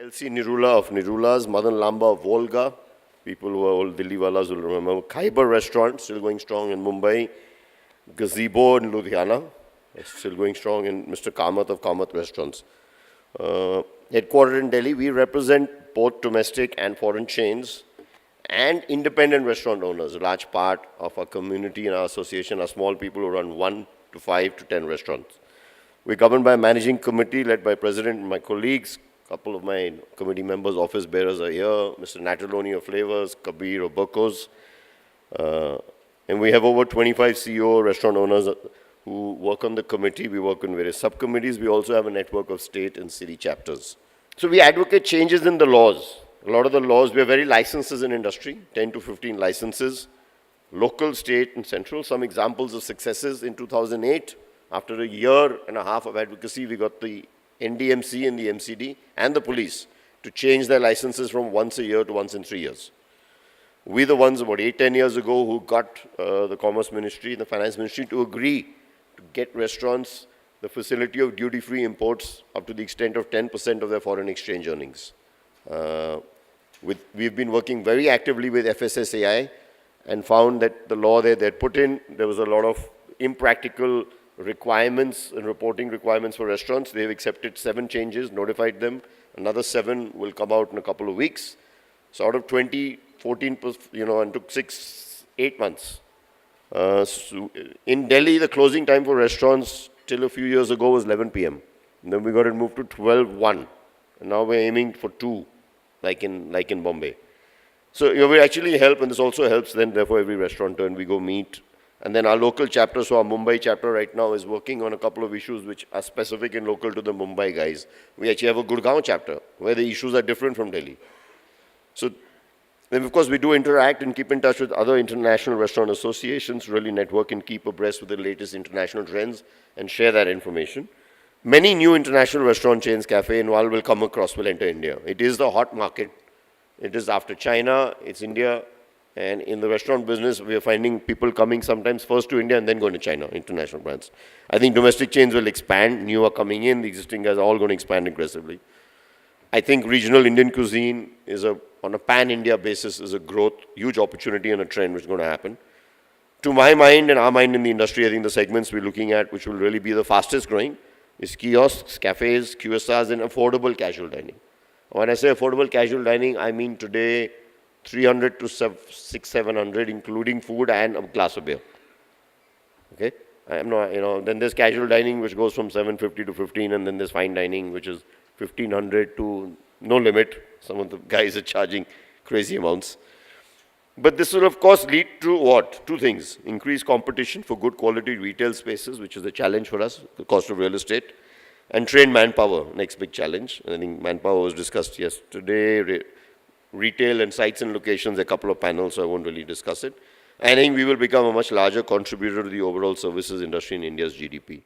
LC Nirula of Nirulas, Madan Lamba of Volga, people who are old Dilliwalas will remember. Khyber restaurant, still going strong in Mumbai. Gazebo in Ludhiana, still going strong in Mr. Kamath of Kamath Restaurants. Headquartered in Delhi, we represent both domestic and foreign chains and independent restaurant owners. A large part of our community and our association are small people who run 1 to 5 to 10 restaurants. We're governed by a managing committee led by President and my colleagues. A couple of my committee members, office bearers are here. Mr. Nataloni of Flavors, Kabir of Burkos. And we have over 25 CEO restaurant owners who work on the committee. We work on various subcommittees. We also have a network of state and city chapters. So we advocate changes in the laws. A lot of the laws, we have very licenses in industry, 10 to 15 licenses, local, state, and central. Some examples of successes in 2008, after a year and a half of advocacy, we got the NDMC and the MCD and the police to change their licenses from once a year to once in 3 years. We the ones about 8-10 years ago who got the Commerce Ministry and the Finance Ministry to agree to get restaurants the facility of duty-free imports up to the extent of 10% of their foreign exchange earnings. We've been working very actively with FSSAI and found that the law they had put in, there was a lot of impractical requirements and reporting requirements for restaurants. They've accepted 7 changes, notified them. Another 7 will come out in a couple of weeks. So out of 20, 14, and took 6-8 months. So in Delhi, the closing time for restaurants till a few years ago was 11 p.m. And then we got it moved to 12:01. And now we're aiming for 2, like in Bombay. So we actually help, and this also helps then, therefore, every restaurateur, and we go meet. And then our local chapter, so our Mumbai chapter right now is working on a couple of issues which are specific and local to the Mumbai guys. We actually have a Gurgaon chapter where the issues are different from Delhi. So then, of course, we do interact and keep in touch with other international restaurant associations, really network and keep abreast with the latest international trends and share that information. Many new international restaurant chains, cafe and all will come across, will enter India. It is the hot market. It is after China, it's India. And in the restaurant business, we are finding people coming sometimes first to India and then going to China, international brands. I think domestic chains will expand. New are coming in. The existing guys are all going to expand aggressively. I think regional Indian cuisine is on a pan-India basis is a growth, huge opportunity and a trend which is going to happen. To my mind and our mind in the industry, I think the segments we're looking at, which will really be the fastest growing, is kiosks, cafes, QSRs, and affordable casual dining. When I say affordable casual dining, I mean today 300 to 600-700, including food and a glass of beer. Okay? I'm not, then there's casual dining, which goes from 750 to 15, and then there's fine dining, which is 1500 to no limit. Some of the guys are charging crazy amounts. But this will, of course, lead to what? 2 things. Increased competition for good quality retail spaces, which is a challenge for us, the cost of real estate, and trained manpower, next big challenge. I think manpower was discussed yesterday. Retail and sites and locations, a couple of panels, so I won't really discuss it. I think we will become a much larger contributor to the overall services industry in India's GDP.